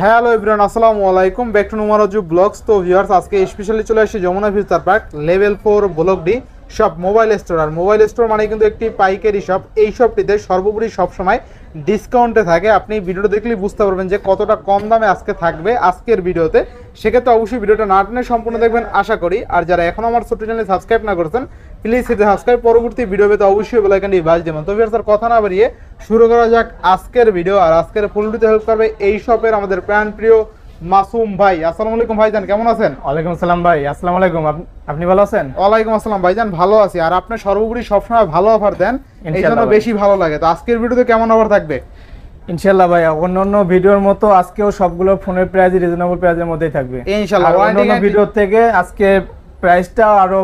Hello everyone, আসসালামু আলাইকুম, back to Numarju vlogs. তো ভিউয়ার্স, আজকে স্পেশালি চলে আসছি Jamuna future park level 4 block D shop mobile store. আর মোবাইল স্টোর মানে কিন্তু একটি পাইকারি শপ। এই শপটিতে সর্বোপরি সবসময় ডিসকাউন্টে থাকে। আপনি ভিডিওটা দেখলেই বুঝতে পারবেন যে কতটা কম দামে আজকে থাকবে আজকের ভিডিওতে। সেক্ষেত্রে অবশ্যই ভিডিওটা না টেনে সম্পূর্ণ দেখবেন আশা করি। আর যারা এখনও আমার ছোট্ট চ্যানেল সাবস্ক্রাইব না করেছেন, প্লিজ হিট সাবস্ক্রাইব, পরবর্তী ভিডিও পেতে অবশ্যই বেল আইকনটি বাজ দেবেন। তো ভিউয়ার্স, আর কথা না বাড়িয়ে শুরু করা যাক আজকের ভিডিও। আর আজকের ফুলটিতে হেল্প করবে এই শপের আমাদের প্রাণপ্রিয় মাসুম ভাই। আসসালামু আলাইকুম ভাইজান, কেমন আছেন? ওয়ালাইকুম আসসালাম ভাই। আসসালামু আলাইকুম, আপনি ভালো আছেন? ওয়ালাইকুম আসসালাম ভাইজান, ভালো আছি। আর আপনি সর্বোপরি সবসময় ভালো অফার দেন, এই জন্য বেশি ভালো লাগে। তো আজকের ভিডিওতে কেমন অফার থাকবে? ইনশাআল্লাহ ভাই, অন্যান্য ভিডিওর মতো আজকেও সবগুলো ফোনের প্রাইস রিজনেবল প্রাইসের মধ্যেই থাকবে ইনশাআল্লাহ। অন্যান্য ভিডিও থেকে আজকে প্রাইসটা আরো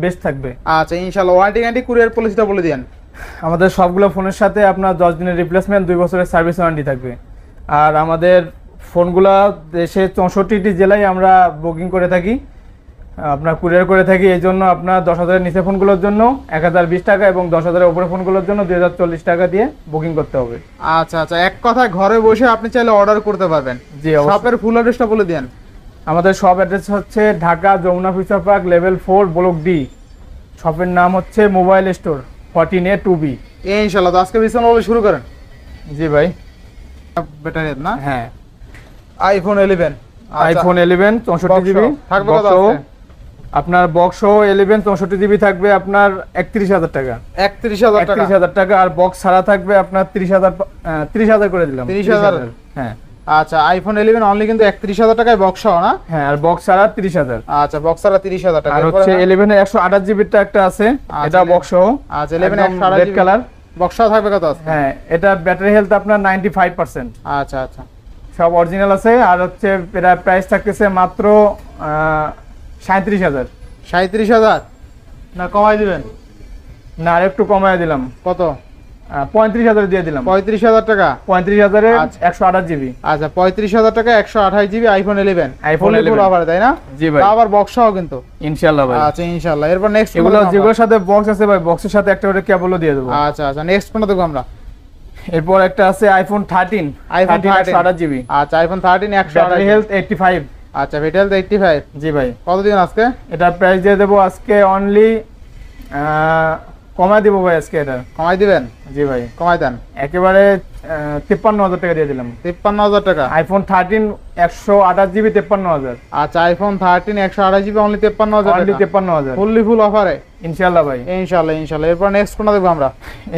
বেস্ট থাকবে। আচ্ছা ইনশাআল্লাহ। ওয়ারেন্টি গ্যারান্টি কুরিয়ার পলিসিটা বলে দেন। আমাদের সবগুলো ফোনের সাথে আপনার 10 দিনের রিপ্লেসমেন্ট, 2 বছরের সার্ভিস ওয়ারেন্টি থাকবে। আর আমাদের ফোনগুলো দেশে 64টি জেলায় আমরা বুকিং করে থাকি, আপনার কুরিয়ার করে থাকি। এই জন্য আপনার 10,000-এর নিচে ফোনগুলোর জন্য 1020 টাকা এবং 10,000-এর উপরে ফোনগুলোর জন্য 2040 টাকা দিয়ে বুকিং করতে হবে। আচ্ছা আচ্ছা, এক কথায় ঘরে বসে আপনি চাইলে অর্ডার করতে পারবেন। জি, শপের ফুল অ্যাড্রেসটা বলে দেন। আমাদের শপ অ্যাড্রেস হচ্ছে Dhaka Jamuna future park level 4 block D. শপের নাম হচ্ছে মোবাইল স্টোর 14A 2B। ইনশাআল্লাহ। তো আজকে বিসমিল্লাহ শুরু করেন। জি ভাই। ব্যাটারি না? হ্যাঁ, আইফোন 11। আইফোন 11 64GB থাকবে কত আজকে? আপনার বক্স সহ 11 64GB থাকবে আপনার 31,000 টাকা। 31,000 টাকা? 31,000 টাকা। আর বক্স ছাড়া থাকবে আপনার 30,000 করে দিলাম। 30,000? হ্যাঁ। আচ্ছা, আইফোন 11 অনলি কিন্তু 31,000 টাকায় বক্স সহ না? হ্যাঁ, আর বক্স ছাড়া 30,000। আচ্ছা, বক্স ছাড়া 30,000 টাকা। আর হচ্ছে 11 এর 128GB টা একটা আছে, এটা বক্স সহ। আচ্ছা, 11 128GB রেড কালার বক্স সহ থাকবে কত আছে? হ্যাঁ, এটা ব্যাটারি হেলথ আপনার 95%। আচ্ছা আচ্ছা, সব অরিজিনাল আছে। আর হচ্ছে এর প্রাইস থাকতেছে মাত্র 37,000। 37,000 না কমাই দিবেন? না, আর একটু কমায় দিলাম। কত? 35,000 দিয়ে দিলাম। 35,000 টাকা? 35,000-এ 128GB। আচ্ছা, 35,000 টাকা 128GB আইফোন 11। আইফোন 11 অফার তাই না? জি ভাই। আবার বক্স সহ কিন্তু ইনশাআল্লাহ ভাই। আচ্ছা ইনশাআল্লাহ। এরপর নেক্সট এগুলো যেগুলোর সাথে বক্স আছে ভাই, বক্সের সাথে একটা করে কেবলও দিয়ে দেব। আচ্ছা আচ্ছা, নেক্সট কোনটা দেখব আমরা? এরপর একটা আছে আইফোন 13। IPhone 128GB। আচ্ছা, আইফোন 13 ব্যাটারি 128। হেলথ 85। আচ্ছা, ব্যাটারি হেলথ 85। জি ভাই। কত দিন আজকে? এটা প্রাইস দিয়ে দেব আজকে অনলি কমায় দিব ভাই আজকে এটা। কমাই দিবেন? জি ভাই, কমাই দেন। একেবারে 53,000 টাকা দিয়ে দিলাম। 53,000 টাকা? IPhone 13 128GB 53,000। আচ্ছা, আইফোন 13 128GB অনলি 53,000 অনলি টাকা? 53,000 ফুল অফারে ইনশাআল্লাহ ভাই। ইনশাআল্লাহ ইনশাআল্লাহ। এরপর নেক্সট কোনটা দেখব আমরা?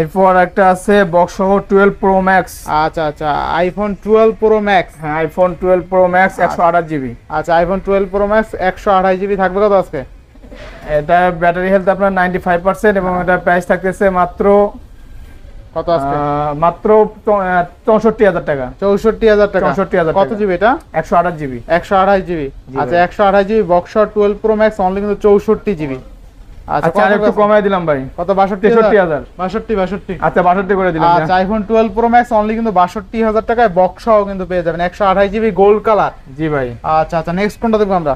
এরপর একটা আছে বক্স সহ 12 প্রো ম্যাক্স। আচ্ছা আচ্ছা, আইফোন 12 প্রো ম্যাক্স। হ্যাঁ, আইফোন 12 প্রো ম্যাক্স 128GB। আচ্ছা, আইফোন 12 প্রো ম্যাক্স 128GB থাকবে কত আজকে? এটা ব্যাটারি হেলথ আপনার 95% এবং এটা প্রাইস থাকতেছে মাত্র কত আজকে? মাত্র 64,000 টাকা। 64,000 টাকা? 64,000 কত জিবি এটা? 128GB। 128GB। আচ্ছা, 128GB box 12 pro max only কিন্তু 64GB। আচ্ছা, আর একটু কমায় দিলাম ভাই। কত? 62,000? 62। আচ্ছা, 62 করে দিলাম। আচ্ছা, আইফোন 12 প্রো ম্যাক্স অনলি কিন্তু 62,000 টাকায় বক্স সহ কিন্তু পেয়ে যাবেন 128GB গোল্ড কালার। জি ভাই। আচ্ছা আচ্ছা, নেক্সট কোনটা দেখব আমরা?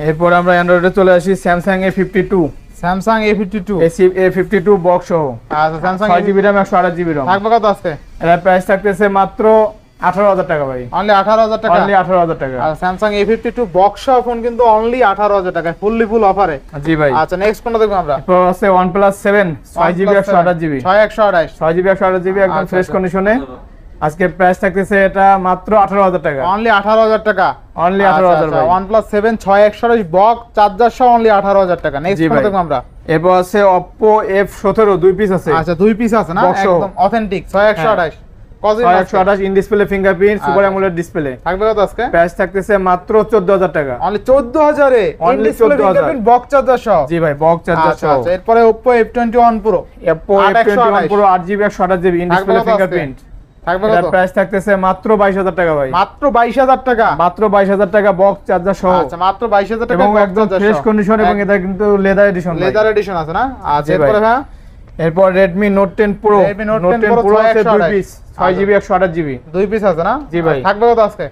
এরপর আমরা অ্যান্ড্রয়েডে চলে আসি Samsung A52। Samsung A52। A52 box সহ। আচ্ছা, Samsung 6GB RAM 128GB ROM থাকবে কত আজকে? এর প্রাইস থাকতেছে মাত্র 18,000 টাকা ভাই। অনলি 18,000 টাকা? অনলি 18,000 টাকা। আর স্যামসাং A52 বক্স সহ ফোন কিন্তু অনলি 18,000 টাকায় ফুল অফারে। জি ভাই। আচ্ছা, নেক্সট কোনটা দেখব আমরা? এরপর আছে OnePlus 7 6GB 128GB। 6GB 128GB একদম ফ্রেশ কন্ডিশনে। আজকে প্রাইস থাকতেছে এটা মাত্র 18,000 টাকা। অনলি 18,000 টাকা? অনলি 18,000 ভাই। OnePlus 7 6/128 বক্স চার্জার সহ অনলি 18,000 টাকা। নেক্সট কোনটা দেখব আমরা? এরপর আছে Oppo F17 দুই পিস আছে। আচ্ছা, দুই পিস আছে না? একদম অথেন্টিক 6/128। কত? 6/128 in display fingerprint super AMOLED display. থাকবে কত আজকে? প্রাইস থাকতেছে মাত্র 14,000 টাকা। Only 14,000 A only 14,000 box charger সহ? জি ভাই, বক্স চার্জার সহ। আচ্ছা, এরপরে Oppo F21 Pro। Oppo F21 Pro 8GB 128GB in display fingerprint. থাকবে এর কত? প্রাইস থাকতেছে মাত্র 22,000 টাকা ভাই। মাত্র 22,000 টাকা? মাত্র 22,000 টাকা বক্স চার্জার সহ। আচ্ছা, মাত্র 22,000 টাকা এবং একদম ফ্রেশ কন্ডিশন এবং এটা কিন্তু লেদার এডিশন। লেদার এডিশন আছে না? আচ্ছা, এরপরে ভাই এরপর Redmi Note 10 Pro। Redmi Note 10 Pro আছে দুই 128 পিস 6GB 128GB। দুই পিস আছে না? জি ভাই। থাকবে কত আজকে?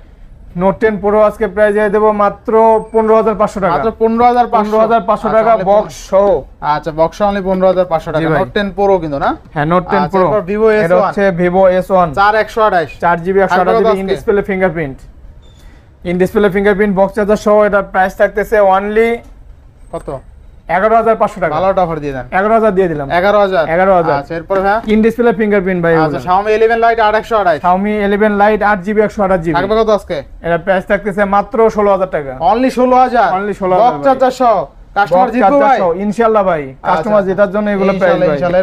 Note 10 Pro আজকে প্রাইস দিয়ে দেব মাত্র 15,500 টাকা। মাত্র 15,500 টাকা বক্স সহ। আচ্ছা, বক্স অনলি 15,500 টাকা। Note 10 Pro কিন্তু না? হ্যাঁ, Note 10 Pro। এরপর Vivo S1। এটা হচ্ছে Vivo S1 4/128 4GB 128GB in display fingerprint. In display fingerprint box charger সহ এটা প্রাইস থাকতেছে অনলি কত? 11,500 টাকা। ভালো অফার দিয়ে দেন। 11,000 দিয়ে দিলাম। 11,000। আচ্ছা এরপর ভাই ইন ডিসপ্লে ফিঙ্গারপ্রিন্ট ভাই। আচ্ছা Xiaomi 11 Lite 8/128। Xiaomi 11 Lite 8GB 128GB থাকবে কত আজকে? এটা প্রাইস থাকতেছে মাত্র 16,000 টাকা। অনলি 16,000। অনলি 16,000 বক্স চার্জার সহ কাস্টমার জিতবে ভাই ইনশাআল্লাহ ভাই। কাস্টমার জেতার জন্য এগুলো প্রাইস ভাই ইনশাআল্লাহ।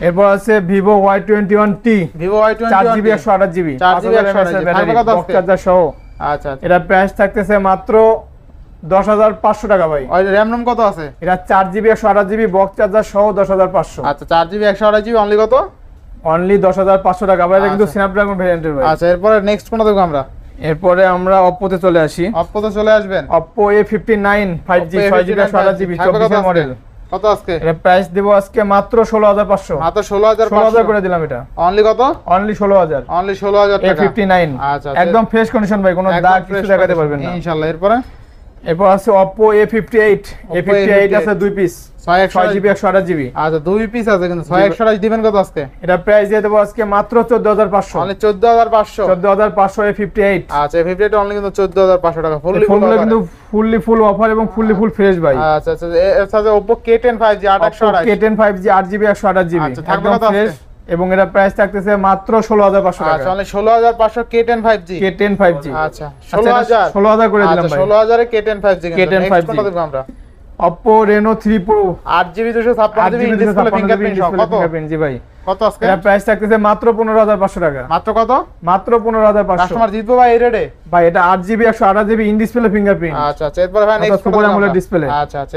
এরপর আছে Vivo Y21T Vivo Y21 4GB 128GB 4GB 128GB থাকবে কত বক্স আজকে? চার্জার সহ। আচ্ছা এটা প্রাইস থাকতেছে মাত্র 10,500 টাকা ভাই। ওই RAM ROM কত আছে? এটা 4GB 128GB বক্স চার্জার সহ 10,500। আচ্ছা 4GB 128GB অনলি কত? অনলি 10,500 টাকা ভাই। এটা কিন্তু স্ন্যাপড্রাগন ভেরিয়েন্টের ভাই। আচ্ছা এরপরে নেক্সট কোন দেখব আমরা? এরপরে আমরা Oppo তে চলে আসি। Oppo তে চলে আসবেন। Oppo A59 5G 6GB 128GB 24 model. কত আজকে? এর প্রাইস দেব আজকে মাত্র 16,500। মাত্র 16,500। 16,000 করে দিলাম এটা। অনলি কত? অনলি 16,000। অনলি 16,000 টাকা। A59 আচ্ছা একদম ফ্রেশ কন্ডিশন ভাই, কোনো দাগ কিছু দেখাতে পারবেন না ইনশাআল্লাহ। এরপর আছে Oppo A58 আছে 2 পিস 6GB 128GB। আচ্ছা 2 পিস আছে কিন্তু 6/128 দিবেন কত আজকে? এটা প্রাইস দিয়ে দেব আজকে মাত্র 14,500। অনলি 14,500। 14,500 A58। আচ্ছা A58 অনলি কিন্তু 14,500 টাকা। ফুলগুলো কিন্তু ফুল অফার এবং ফুল ফ্রেশ ভাই। আচ্ছা আচ্ছা এর সাথে Oppo K10 5G 8/128। K10 5G 8GB 128GB আচ্ছা থাকবে একদম কত ফ্রেশ আজকে? এবং এটা প্রাইস থাকতেছে মাত্র 16,500 টাকা। আচ্ছা only 16,500 K10 5G। K10 5G আচ্ছা 16,000 করে দিলাম ভাই। 16,000 এ K10 5G K10 5G কত দেব আমরা? Oppo Reno 3 Pro 8GB 256GB display fingerprint সহ কত? জি ভাই। কত আজকে? এটা প্রাইস থাকতেছে মাত্র 15,500 টাকা। মাত্র কত? মাত্র 15,500। কাস্টমার জিতবে ভাই এই রেটে? ভাই এটা 8GB 128GB in display fingerprint. আচ্ছা আচ্ছা এরপর ভাই নেক্সট সুপার অ্যামোলেড ডিসপ্লে। আচ্ছা আচ্ছা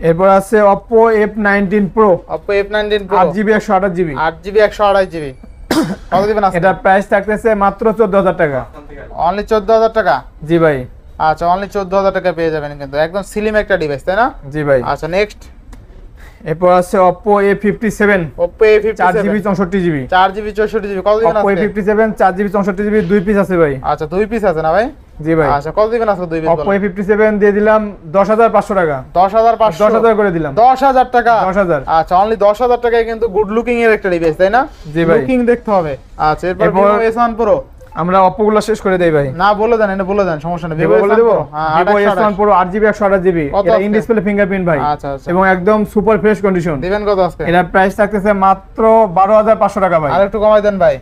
এরপর আছে Oppo F19 Pro Oppo F19 Pro 8GB 128GB 8GB 128GB কত দিবেন আজকে? এটা প্রাইস থাকতেছে মাত্র 14,000 টাকা। অনলি 14,000 টাকা। জি ভাই। আচ্ছা অনলি 14,000 টাকা পেয়ে যাবেন কিন্তু একদম স্লিম একটা ডিভাইস তাই না? জি ভাই। আচ্ছা নেক্সট এরপর আছে Oppo A57 Oppo A57 4GB 64GB 4GB 64GB কত দিবেন Oppo আজকে? A57 4GB 64GB 2 পিস আছে ভাই। আচ্ছা 2 পিস আছে না ভাই? জি ভাই। আচ্ছা কত দিবেন আজকে 2 পিস? Oppo A57 দিয়ে দিলাম 10,500 টাকা। 10,500 10,000 করে দিলাম। 10,000 টাকা। 10,000। আচ্ছা অনলি 10,000 টাকায় কিন্তু গুড লুকিং এর একটা ডিভাইস তাই না? জি ভাই। লুকিং দেখতে হবে। আচ্ছা এরপর Vivo S1 Pro আমরা Oppo গুলো শেষ করে দেই ভাই। না বলে দেন, এটা বলে দেন, সমস্যা নেই। Vivo বলে দেব। Vivo S1 Pro 8GB 128GB এটা ইন ডিসপ্লে ফিঙ্গারপ্রিন্ট ভাই। আচ্ছা আচ্ছা এবং একদম সুপার ফ্রেশ কন্ডিশন। দিবেন কত আজকে? এটা প্রাইস থাকতেছে মাত্র 12,500 টাকা ভাই। আর একটু কমাই দেন ভাই।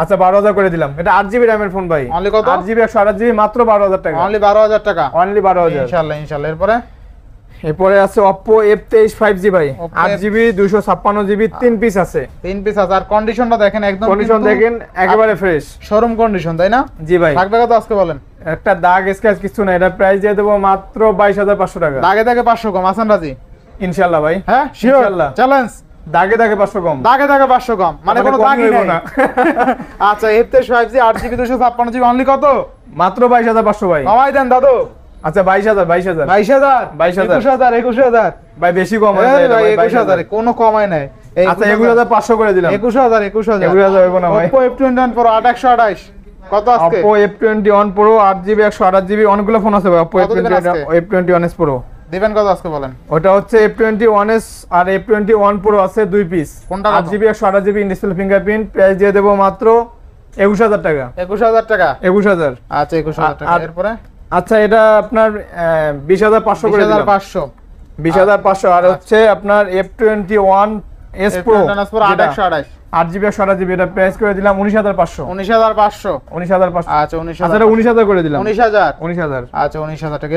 আচ্ছা 12,000 করে দিলাম। এটা 8GB RAM এর ফোন ভাই। অনলি কত? 8GB 128GB মাত্র 12,000 টাকা। অনলি 12,000 টাকা। অনলি 12,000 ইনশাআল্লাহ ইনশাআল্লাহ। এরপরে আছে Oppo F23 5G ভাই 8GB 256GB 3 পিস আছে। 3 পিস আছে। আর কন্ডিশনটা দেখেন একদম কন্ডিশন দেখেন একেবারে ফ্রেশ শোরুম কন্ডিশন তাই না? জি ভাই। থাকবে কত আজকে বলেন? একটা দাগ স্ক্র্যাচ কিছু না। এটা প্রাইস দিয়ে দেব মাত্র 22,500 টাকা। দাগে 500 কম আছেন রাজি? ইনশাআল্লাহ ভাই। হ্যাঁ শিওর ইনশাআল্লাহ। চ্যালেঞ্জ। দাগে 500 কম। দাগে 500 কম মানে কোনো দাগই নেই না। আচ্ছা F23 5G 8GB 256GB only কত? মাত্র 22,500 ভাই। কমাই দেন দাদু। আচ্ছা 22,000 22,000 22,000 21,000 ভাই বেশি কম এই হয়ে ভাই যায় 21,000 কোনো কমাই নাই। আচ্ছা 21,500 করে দিলাম। 21,000 হইব না ভাই। Oppo F21 Pro 8/128 কত আজকে? Oppo F21 Pro 8GB 128GB অনেকগুলো ফোন আছে ভাই। Oppo কত দিবেন আজকে? F21s Pro দিবেন কত আজকে বলেন? ওটা হচ্ছে F21s আর F21 Pro আছে 2 পিস। কোনটা কত? 8GB 128GB in display fingerprint price দিয়ে দেব মাত্র 21,000 টাকা। 21,000 টাকা। 21,000। আচ্ছা 21,000 টাকা। এরপরে আচ্ছা এটা আপনার 20,500 করে দিলাম। 20,500 আর হচ্ছে আপনার F21s Pro 8/128 8GB 128GB এটা প্রাইস করে দিলাম 19,500। 19,500 19,500 আচ্ছা 19,000 আচ্ছা এটা 19,000 করে দিলাম। 19,000 আচ্ছা 19,000 টাকা।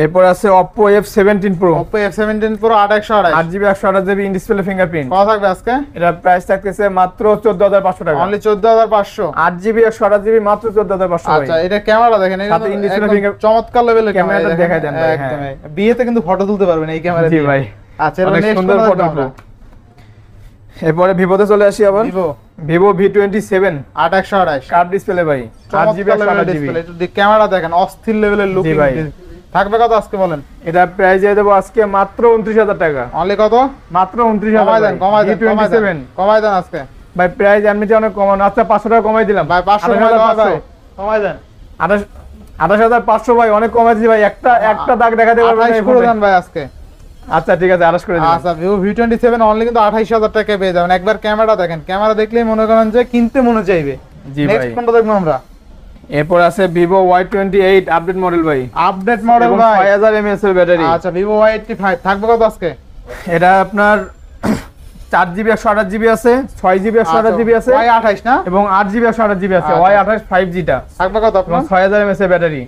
এরপর আছে Oppo F17 Pro Oppo F17 Pro 8/128 8GB 128GB in display fingerprint কত থাকবে আজকে? এটা প্রাইস থাকতেছে মাত্র 14,500 টাকা। অনলি 14,500 8GB 128GB মাত্র 14,500 ভাই। আচ্ছা এটা ক্যামেরা দেখেন এই সাথে in display finger- চমৎকার লেভেলের ক্যামেরাটা দেখাই দেন ভাই। একদম বিয়েতে কিন্তু ফটো তুলতে পারবেন এই ক্যামেরা জি দিয়ে ভাই। আচ্ছা অনেক নেক্সট সুন্দর ফটো। এরপরে ভিভোতে চলে আসি আবার। Vivo V27 8/128 কার্ভ ডিসপ্লে ভাই 8GB 128GB ডিসপ্লে ক্যামেরা দেখেন অস্থির লেভেলের লুক জি ভাই। থাকবে কত আজকে বলেন? এটা প্রাইস দিয়ে দেব আজকে মাত্র 29,000 টাকা। অনলি কত? মাত্র 29,000 কমাই দেন কমাই দেন আজকে ভাই। প্রাইস এমনিতে অনেক কমানো। আচ্ছা 500 টাকা কমাই দিলাম ভাই 500 কমাই দেন 28,500 ভাই অনেক কমাইছি ভাই। একটা দাগ দেখাতে পারবেন না 28 করে দেন ভাই আজকে। আচ্ছা ঠিক আছে 28 করে দিন। আচ্ছা Vivo V27 অনলি কিন্তু 28,000 টাকায় পেয়ে যাবেন। একবার ক্যামেরা দেখেন, ক্যামেরা দেখলেই মনে করেন যে কিনতে মনে চাইবে। জি ভাই। নেক্সট কোনটা দেখবো আমরা? এরপর আছে ভিভো Y28 আপডেট মডেল ভাই। আপডেট মডেল এবং ভাই, 6000 mAh এর ব্যাটারি। আচ্ছা ভিভো Y85 থাকবে কত আজকে? এটা আপনার 4GB 128GB আছে, 6GB 128GB আছে, Y28 না, এবং 8GB 128GB আছে। আচ্ছা। Y28 5G টা থাকবে কত এবং আপনার? 6000 mAh এর ব্যাটারি।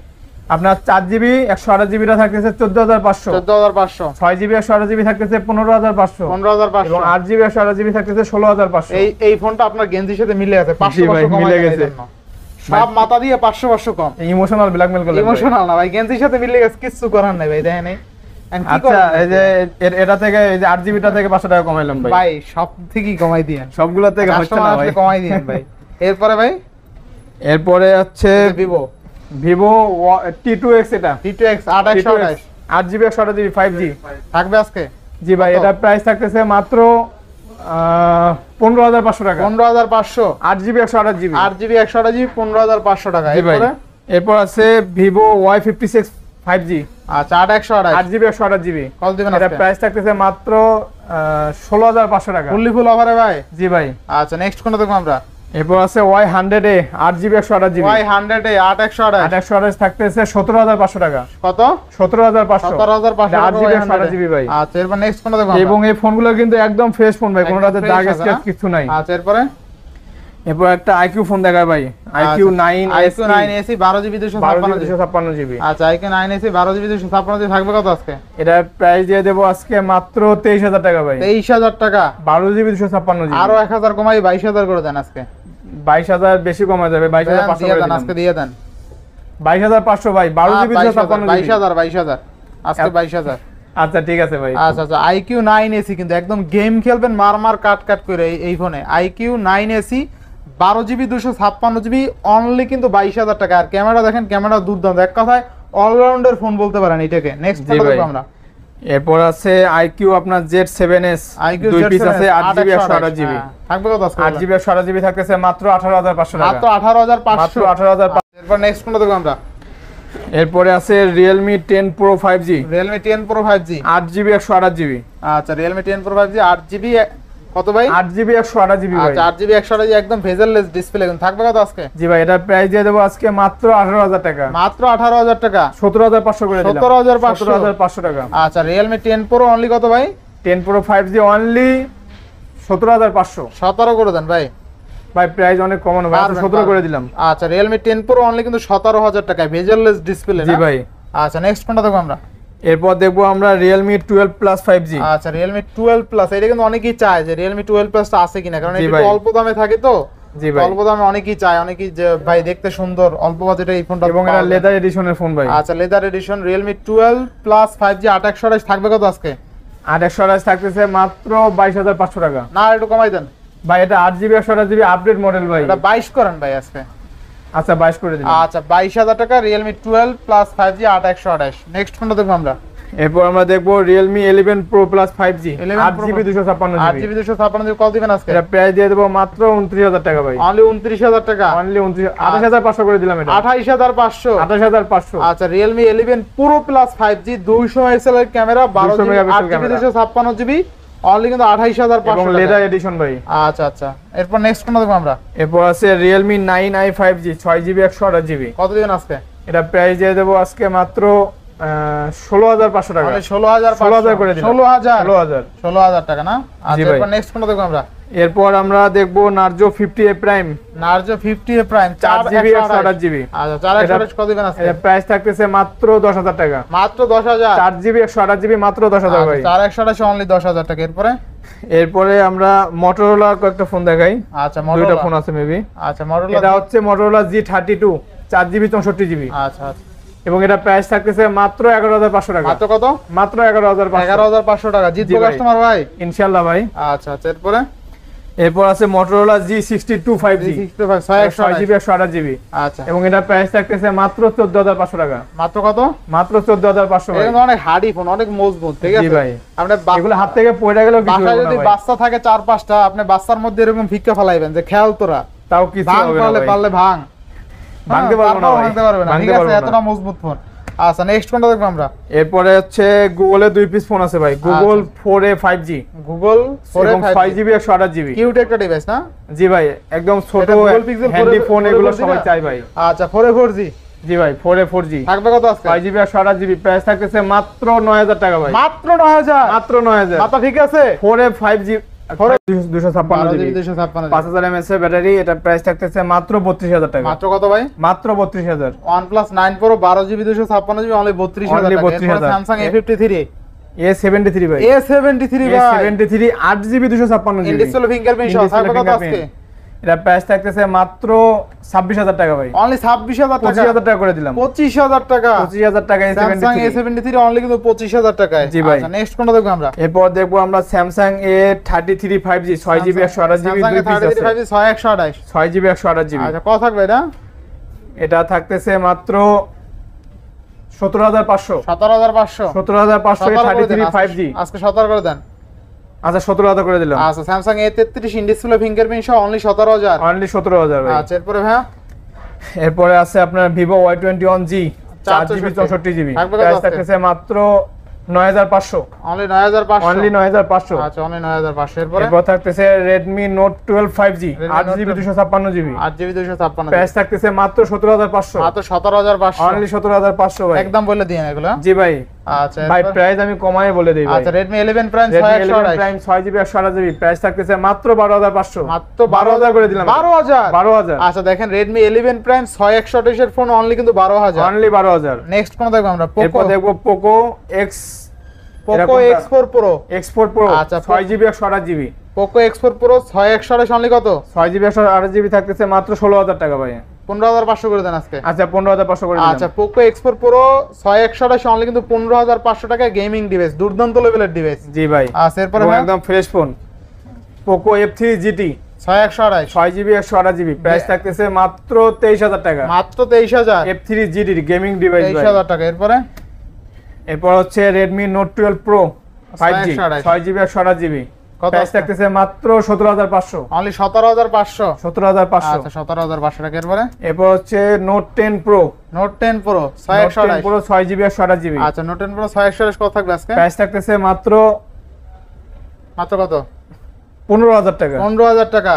আপনার 4GB 128GB টা থাকতেছে 14500, 14500, 6GB 128GB থাকতেছে 15500, 15500 এবং 8GB 128GB থাকতেছে 16500। এই ফোনটা আপনার গেঞ্জির সাথে মিলে আছে, 500 জি ভাই, 500 কম মিলে আছে গেছে। এই জন্য। সব মাথা দিয়ে 500 500 কম। ইমোশনাল ব্ল্যাকমেল করলেন ভাই। ইমোশনাল না ভাই, গেঞ্জির সাথে মিলে গেছে, কিছু করার নাই ভাই, দেখেন এই। And কি আচ্ছা, করেন? এই যে এটা থেকে এই যে 8GB টা থেকে 500 টাকা কমাইলাম ভাই। ভাই সব থেকেই কমাই দিয়েন, সবগুলা থেকে হচ্ছে কাস্টমার না ভাই। আসলে কমাই দিয়েন ভাই। এরপরে ভাই এরপরে হচ্ছে ভিভো ভিভো T2X, এটা T2X 8128 8GB 128GB 5G থাকবে আজকে জি ভাই। কত? এটা প্রাইস থাকতেছে মাত্র 15500 টাকা। 15500, 8GB 128GB 8GB 128GB 15500 টাকা। জি ভাই। এরপরে এরপর আছে ভিভো Y56 5G আচ্ছা 8128 8GB 128GB। কল দিবেন এটা আজকে? প্রাইস থাকতেছে মাত্র 16500 টাকা। ফুললি ফুল অফারে ভাই। জি ভাই। আচ্ছা নেক্সট কোনটা দেখবো আমরা? এরপর আছে Y100A 8GB 128GB Y100 এ 8128 828 থাকতেছে 17500 টাকা। কত? 17500 17500 8GB 128GB ভাই। আচ্ছা এরপর নেক্সট কোনটা দেখবো এবং আমরা? এই ফোনগুলো কিন্তু একদম ফ্রেশ ফোন ভাই, কোনোটাতে fresh দাগ আছে স্ক্র্যাচ না? কিছু নাই। আচ্ছা এরপরে এরপর একটা IQ ফোন দেখায় ভাই, IQ 9 IQ 9AC 12GB 256GB। আচ্ছা IQ 9AC 12GB 256GB থাকবে কত আজকে? এটার প্রাইস দিয়ে দেবো আজকে মাত্র 23000 টাকা ভাই। 23000 টাকা, 12GB 256GB। আরো 1000 কমাই 22000 করে দেন আজকে। 22000 বেশি কমা যাবে, 22500 দিয়ে করে দেন দিলাম। আজকে, দিয়ে দেন 22500 ভাই, 12GB 256GB। 22000 আজকে 22000। আচ্ছা ঠিক আছে ভাই। আচ্ছা আচ্ছা IQ 9AC কিন্তু একদম গেম খেলবেন মার কাট করে এই ফোনে। IQ 9AC 12GB 256GB only কিন্তু 22000 টাকা। আর ক্যামেরা দেখেন, ক্যামেরা দুর্দান্ত, এক কথায় অলরাউন্ডার ফোন বলতে পারেন এটাকে। নেক্সট জি ভাই। আমরা এরপর আছে IQ আপনার Z7s, IQ দুই পিস Z7S আছে 8GB 128GB। থাকবে কত আজকে? 8GB 128GB থাকতেছে মাত্র 18500 টাকা। মাত্র 18500। মাত্র 18500। এরপর নেক্সট কোনটা দেখব আমরা? এরপরে আছে Realme 10 Pro 5G Realme 10 Pro 5G 8GB 128GB। আচ্ছা Realme 10 Pro 5G 8GB কত ভাই? 8GB 128GB ভাই। আচ্ছা 8GB 128GB একদম ভেজেললেস ডিসপ্লে কিন্তু থাকবে কত আজকে? জি ভাই, এটা প্রাইস দিয়ে দেবো আজকে মাত্র 18000 টাকা। মাত্র 18000 টাকা, 17500 করে দিলাম। 17500 টাকা। আচ্ছা Realme 10 Pro অনলি কত ভাই? 10 Pro 5G অনলি 17500 17 করে দেন ভাই। ভাই প্রাইস অনেক কমানো ভাই, 17 করে দিলাম। আচ্ছা Realme 10 Pro অনলি কিন্তু 17000 টাকায় ভেজেললেস ডিসপ্লে। জি ভাই। আচ্ছা নেক্সট কোনটা দেখব আমরা? এরপর দেখবো আমরা Realme 12 Plus 5G। আচ্ছা Realme 12 Plus, এটা কিন্তু অনেকেই চায় যে Realme 12 Plus টা আছে কিনা, কারণ জি এটা ভাই। একটু অল্প দামে থাকে তো। জি ভাই। অল্প দামে অনেকেই চায়, অনেকেই যে ভাই দেখতে সুন্দর, অল্প বাজেটে এই ফোনটা এবং এটা লেদার এডিশনের ফোন ভাই। আচ্ছা leather addition Realme 12 Plus 5G 8128 থাকবে কত আজকে? 828 থাকতেছে মাত্র 22500 টাকা। না একটু কমাই দেন ভাই এটা 8GB 128GB আপডেট মডেল ভাই। এটা 22 করেন ভাই আজকে। আচ্ছা 22 করে দিলাম। আচ্ছা 22000 টাকা Realme 12 Plus 5G 8128। নেক্সট কোনটা দেখব আমরা? এরপর আমরা দেখবো Realme 11 Pro Plus 5G 11 Pro 8GB 256GB। 8GB 256GB কত দিবেন আজকে? এটা প্রাইস দিয়ে দেবো মাত্র 29000 টাকা ভাই। অনলি 29000 টাকা, অনলি 28500 করে দিলাম এটা। 28500। 28500। আচ্ছা Realme 11 Pro Plus 5G 200 মেগাপিক্সেলের camera 200 12GB megapixel 8GB camera. 256GB only কিন্তু 28500 এবং লেদার এডিশন ভাই। আচ্ছা আচ্ছা এরপর নেক্সট কোনটা দেখব আমরা? এরপর আছে Realme 9i 5G 6GB 128GB। কত দিবেন আজকে? এটা প্রাইস দিয়ে দেবো আজকে মাত্র 16500 টাকা। মানে 16500 16000 করে দিলাম। 16000 টাকা না? আচ্ছা ভাই। এরপর নেক্সট কোনটা দেখব আমরা? এরপর আমরা দেখবো Narzo 50A Prime Narzo 50A Prime 4GB 128GB। আচ্ছা 4128 কত দিবেন আজকে? এটা প্রাইস থাকতেছে মাত্র 10000 টাকা। মাত্র 10000। 4GB 128GB মাত্র 10000 ভাই। 4128 অনলি 10000 টাকা। এরপরে আমরা Motorola কয়েকটা ফোন দেখাই। আচ্ছা দুইটা Motorola ফোন আছে মেবি। আচ্ছা Motorola এটা হচ্ছে Motorola G32 4GB 64GB। আচ্ছা আচ্ছা এবং এটা প্রাইস থাকতেছে মাত্র 11500 টাকা। মাত্র কত? মাত্র 11500। 11500 টাকা। জিতবো জি ভাই। কাস্টমার ভাই ইনশাআল্লাহ ভাই। আচ্ছা আচ্ছা এরপরে এরপর আছে Motorola G62 5G 6GB 128GB। আচ্ছা এবং এটা প্রাইস থাকতেছে মাত্র 14500 টাকা। মাত্র কত? মাত্র 14500 ভাই। এটা অনেক হার্ডি ফোন, অনেক মজবুত, ঠিক জি আছে ভাই। আপনি এগুলো হাত থেকে পড়ে গেলেও কিছু বাসায় হবে যদি না ভাই। বাচ্চা থাকে 4-5টা, আপনি বাচ্চার মধ্যে এরকম ভিক্ষা ফলাইবেন যে খেয়াল তোরা তাও কিছু ভাঙ হবে না পারলে ভাই। পারলে ভাঙ ভাঙতে পারবো না ভাই। ভাঙতে পারবে না, ঠিক ভাঙতে আছে পারবো না। এতটা মজবুত ফোন। আচ্ছা নেক্সট কোনটা দেখবো আমরা? এরপরে হচ্ছে গুগলের 2 পিস ফোন আছে ভাই, Google 4a 5G, Google 4a 5GB 128GB। Cute একটা ডিভাইস না? জি ভাই, একদম ছোট Google Pixel হ্যান্ডি ফোন, এগুলো 4a সবাই না? চাই ভাই। আচ্ছা 4a 4G জি ভাই, 4a 4G থাকবে কত আজকে? 5GB 128GB, প্রাইস থাকতেছে মাত্র 9000 টাকা ভাই। মাত্র 9000? মাত্র 9000। মাথা ঠিক আছে? 4a 5G 256GB 256 5000 mAh এর ব্যাটারি, এটা প্রাইস থাকতেছে মাত্র 32000 টাকা। মাত্র কত ভাই? মাত্র 32000। OnePlus 9 Pro 12GB 256GB only 32000 টাকা। এরপর Samsung A53 A73 ভাই, A73 ভাই A73 8GB 256GB, in-display fingerprint সহ থাকবে কত আজকে? এটা প্রাইস থাকতেছে মাত্র 26000 টাকা ভাই। অনলি 26000 টাকা। 25000 টাকা করে দিলাম। 25000 টাকা। 25000 টাকা Samsung A73 অনলি কিন্তু 25000 টাকায়। জি ভাই। আচ্ছা নেক্সট কোনটা দেখব আমরা? এরপর দেখবো আমরা Samsung A33 5G 6GB 128GB, Samsung 2 piece আছে। A33 6128 6GB 128GB। আচ্ছা কত থাকবে এটা? এটা থাকতেছে মাত্র 17500। 17500 17500 A33 5G। আজকে 17 করে দেন। আচ্ছা 17000 করে দিলাম। আচ্ছা Samsung A33 ইনডিসপ্লে ফিঙ্গারপ্রিন্ট সহ অনলি 17000। অনলি 17000 ভাই। আচ্ছা এরপরে ভাই এরপরে আছে আপনার Vivo Y21G 4GB 64GB, থাকবে কত প্রাইস আজকে? থাকতেছে মাত্র 9500। অনলি 9500। অনলি 9500। আচ্ছা অনলি 9500 এরপরে এরপর থাকতেছে Redmi Note 12 5G Redmi 8GB Note 256GB, 8GB 256 price থাকতেছে মাত্র 17500। মাত্র 17500 অনলি 17500 ভাই। একদম বলে দিয়েন এগুলো। জি ভাই। আচ্ছা ভাই এরপর? প্রাইস আমি কমায় বলে দেই ভাই। আচ্ছা Redmi 11 Prime Redmi 11 6128 Prime 6GB 128GB, price থাকতেছে মাত্র 12500। মাত্র 12000 করে দিলাম। 12000 12000। আচ্ছা দেখেন Redmi 11 Prime 6128 এর ফোন অনলি কিন্তু 12000। অনলি 12000। নেক্সট কোন দেখব আমরা? এরপর Poco দেখবো Poco X, Poco X4 Pro X4 Pro আচ্ছা, 6GB 128GB, Poco X4 Pro 6128 only কত? 6GB 128GB থাকতেছে মাত্র 16000 টাকা ভাই। 15500 করে দেন আজকে। আচ্ছা 15500 করে দিলাম। আচ্ছা Poco X4 Pro 6128 অনলি কিন্তু 15500 টাকায় গেমিং ডিভাইস, দুর্দান্ত লেভেলের ডিভাইস। জি ভাই। আচ্ছা এরপরে এবং ভাই একদম fresh phone Poco F3 GT 6128 6GB 128GB, price থাকতেছে মাত্র 23000 টাকা। মাত্র 23000। F3 GT গেমিং ডিভাইস ভাই। 23000 টাকা এরপরে? এরপর হচ্ছে Redmi Note 12 Pro 5G 6128 6GB 128GB, কত প্রাইস আছে? থাকতেছে মাত্র 17500। অনলি 17500। 17500। আচ্ছা 17500 টাকা এরপরে? এরপর হচ্ছে Note 10 Pro Note 10 Pro Note 10 6128 Pro 6GB 128GB, আচ্ছা Note 10 Pro 6128 কত থাকবে আজকে? প্রাইস থাকতেছে মাত্র মাত্র কত? 15000 টাকা। 15000 টাকা।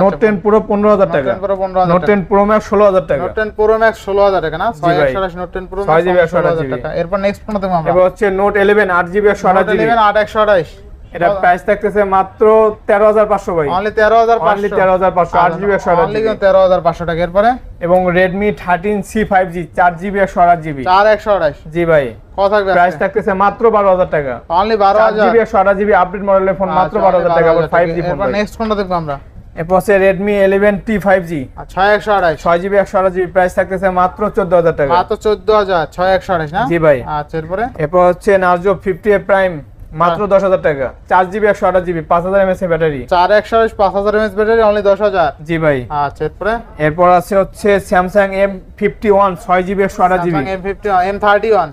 Note 10 Pro 15000 টাকা। Note 10 Pro 15000 Note 10 Pro Max 16000 টাকা। Note 10 Pro Max 16000 টাকা না? জি ভাই। 6128 Note 10 Pro Max 6GB 16000 টাকা। এরপর নেক্সট কোন দেখব আমরা? এবার হচ্ছে Note 11 8GB Note 128GB, 11 8128 এটা প্রাইস থাকতেছে মাত্র 13500 ভাই। Only 13500। Only 13500 8GB only 128GB। 13500 টাকা এরপরে? এবং Redmi 13C 5G 4GB 128GB, 4128 জি ভাই, কত থাকবে? প্রাইস থাকতেছে মাত্র 12000 টাকা। অনলি 12000। 4GB 128GB আপডেট মডেলের ফোন মাত্র 12000 টাকা, আবার 5G ফোন। এরপর নেক্সট কোনটা দেখব আমরা? এরপর হচ্ছে Redmi 11T 5G আচ্ছা 6128 6GB 128GB, প্রাইস থাকতেছে মাত্র 14000 টাকা। মাত্র 14000 6128 না? জি ভাই। আচ্ছা এরপরে? এরপর হচ্ছে Narzo 50A Prime মাত্র 10000 টাকা, 4GB 128GB 5000 mAh battery. 4128 5000 mAh battery only 10000। জি ভাই। আচ্ছা এরপরে? এরপর আছে হচ্ছে Samsung M51 6GB 128GB, Samsung M50 M31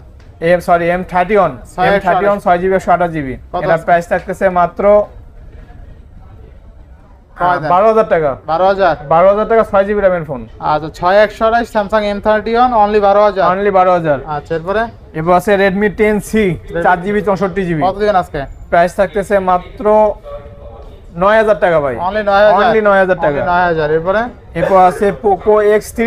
M31 6GB 128GB, কত এটা আছে? প্রাইস থাকতেছে মাত্র কয় দেন? 12000 টাকা। 12000 12000 টাকা 6GB র্যামের ফোন। আচ্ছা 6128 Samsung M31 অনলি 12000। অনলি 12000। আচ্ছা এরপরে? এরপর আছে Redmi 10C 4GB 64GB, কত দিবেন আজকে? প্রাইস থাকতেছে মাত্র 9000 টাকা ভাই। অনলি 9000। অনলি 9000 টাকা। 9000 এরপরে? এরপর আছে Poco X3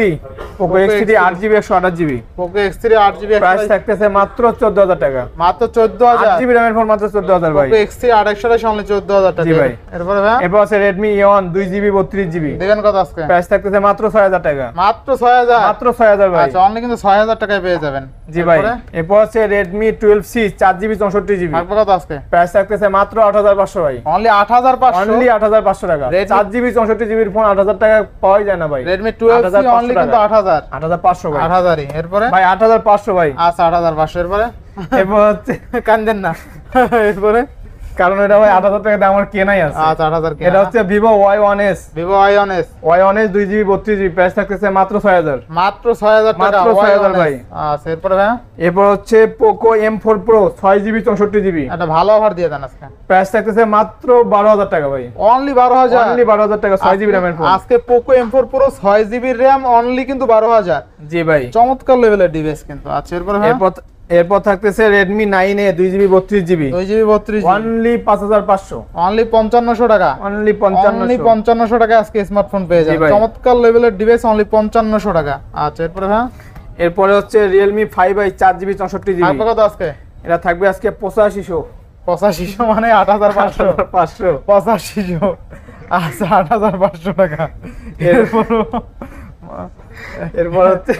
X3 8GB 128GB, Poco X3 8GB price থাকতেছে মাত্র 14000 টাকা। মাত্র 14000। 8GB র্যামের ফোন মাত্র 14000 ভাই। Poco X3 2828 অনলি 14000 টাকা। জি ভাই। এরপরে ভাই? এরপর আছে Redmi A1 2GB 32GB, দিবেন কত আজকে? প্রাইস থাকতেছে মাত্র 6000 টাকা। মাত্র 6000। মাত্র 6000 ভাই। আচ্ছা অনলি কিন্তু 6000 টাকায় পেয়ে যাবেন। জি ভাই। এরপরে? এরপর আছে Redmi 12C 4GB 64GB, থাকবে কত আজকে? প্রাইস থাকতেছে মাত্র 8500 ভাই। অনলি 8500। অনলি 8500 টাকা। Redmi- 4GB 64GB ফোন 8000 টাকা পাওয়াই যায় না ভাই। Redmi 12C 8500 অনলি কিন্তু 8000। 8500 ভাই। 8000ই। এরপরে? ভাই 8500 ভাই। আচ্ছা 8500 এরপরে? এরপর হচ্ছে কান্দেন না। এরপরে? কারণ এটা ভাই 8000 টাকা দিয়ে আমার কেনাই আছে। আচ্ছা 8000 এটা হচ্ছে Vivo Y1s। Vivo Y1s 2GB 32GB price থাকতেছে মাত্র 6000। মাত্র 6000 টাকা মাত্র 6000 ভাই। আচ্ছা এরপরে ভাই এরপর হচ্ছে Poco M4 Pro 6GB 64GB। এটা ভালো অফার দিয়ে দেন আজকে। প্রাইস থাকতেছে মাত্র 12000 টাকা ভাই। অনলি 12000। অনলি 12000 টাকা 6GB র‍্যামের ফোন। আজকে Poco M4 Pro 6GB RAM only কিন্তু 12000। জি ভাই, চমৎকার লেভেলের ডিভাইস কিন্তু। আচ্ছা এরপরে ভাই এরপর থাকতেছে Redmi 9A 2GB 32GB। 2GB 32GB only 5500। Only 5500 টাকা। অনলি অনলি 5500 টাকা আজকে স্মার্টফোন পেয়ে যাবেন। চমৎকার লেভেলের ডিভাইস অনলি 5500 টাকা। আচ্ছা এরপরে ভাই এরপরে হচ্ছে Realme 5i 4GB 64GB। থাকবে কত আজকে? এটা থাকবে আজকে 8500। 8500 মানে 8500। 8500 আচ্ছা 8500 টাকা। এরপর হচ্ছে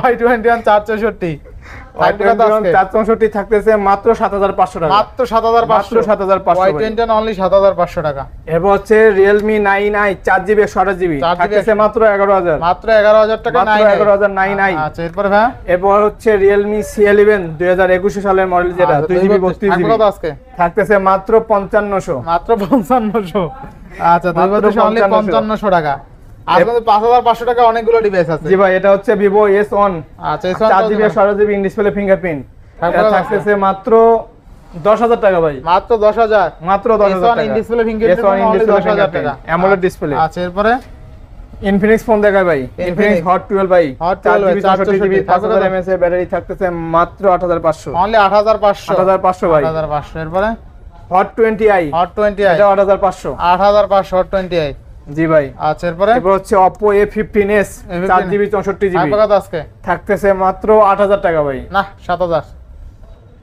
Y21 464 464 থাকতেছে মাত্র 7500 টাকা। মাত্র 7500। 7500 Y21 অনলি 7500 টাকা। এরপর হচ্ছে Realme 9i 4GB 128GB থাকতেছে মাত্র 11000। মাত্র 11000 টাকা। 11000 9i। আচ্ছা এরপর ভাই এরপর হচ্ছে Realme C11 2021 সালের মডেল যেটা 2GB 32GB কত আজকে? থাকতেছে মাত্র 5500। মাত্র 5500। আচ্ছা তারপর অনলি 5500 টাকা। আজকে 5500 টাকা অনেকগুলো ডিভাইস আছে। জি ভাই, এটা হচ্ছে Vivo S1। আচ্ছা S1 4GB 128GB in display fingerprint. এটা থাকতেছে মাত্র 10000 টাকা ভাই। মাত্র 10000। মাত্র 10000 টাকা। ইন ডিসপ্লে ফিঙ্গারপ্রিন্ট অনলি 10000 টাকা। AMOLED display. আচ্ছা এরপরে Infinix ফোন দেখায় ভাই। Infinix Hot 12 ভাই। Hot 12 4GB 5000 mAh এর ব্যাটারি থাকতেছে মাত্র 8500। অনলি 8500। 8500 ভাই। 8500 এরপরে Hot 20i। Hot 20i এটা 8500। 8500 Hot 20i। জি ভাই। আচ্ছা এরপরে হচ্ছে Oppo A15s 4GB 64GB থাকবে কত আজকে? থাকতেছে মাত্র 8000 টাকা ভাই। না 7000।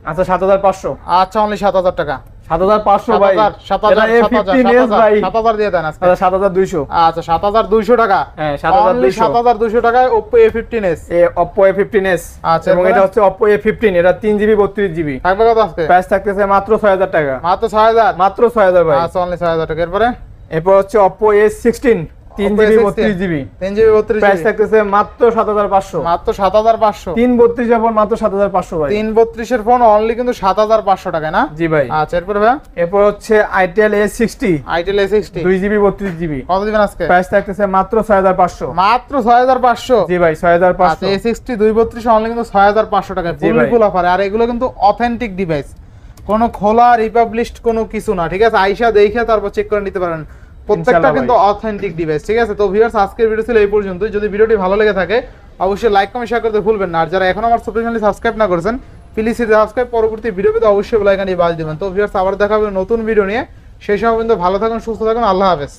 আচ্ছা 7500। আচ্ছা অনলি 7000 টাকা। 7500 ভাই। 7000 A15s ভাই। 7000 দিয়ে দেন আজকে। আচ্ছা 7200। আচ্ছা 7200 টাকা। হ্যাঁ 7200। 7200 টাকায় Oppo A15s। Oppo A15s। আচ্ছা এবং এটা হচ্ছে Oppo A15 এটা 3GB 32GB থাকবে কত আজকে? প্রাইস থাকতেছে মাত্র 6000 টাকা। মাত্র 6000। মাত্র 6000 ভাই। আচ্ছা অনলি 6000 টাকা। এরপর হচ্ছে Oppo A16 3GB 32GB 3GB 32GB price থাকতেছে মাত্র 7500। মাত্র 7500। 332 এর ফোন মাত্র 7500 ভাই। 332 এর ফোন অনলি কিন্তু 7500 টাকা না? জি ভাই। আচ্ছা এরপর ভাই এরপর হচ্ছে Itel A60 A60 2GB 32GB কত দিবেন আজকে? প্রাইস থাকতেছে মাত্র 6500। মাত্র 6500। জি ভাই 6500। আচ্ছা A60 232 অনলি কিন্তু 6500 টাকা ফুল অফার। আর এগুলো কিন্তু অথেন্টিক ডিভাইস, কোনো খোলা রিপাবলিশড কোনো কিছু না, ঠিক আছে? আইসা দেখে তারপর চেক করে নিতে পারেন, প্রত্যেকটা কিন্তু অথেন্টিক ডিভাইস, ঠিক আছে? তো ভিউয়ার্স আজকের ভিডিও ছিল এই পর্যন্তই। যদি ভিডিওটি ভালো লেগে থাকে অবশ্যই লাইক কমেন্ট শেয়ার করতে ভুলবেন না। আর যারা এখন আমার চ্যানেলটি সাবস্ক্রাইব না করেছেন প্লিজ সাবস্ক্রাইব, পরবর্তী ভিডিও পেতে অবশ্যই বেল আইকনটি বাজ দিবেন। তো ভিউয়ার্স আবার দেখা হবে নতুন ভিডিও নিয়ে। সেই সময় পর্যন্ত ভালো থাকুন, সুস্থ থাকুন, আল্লাহ হাফেজ।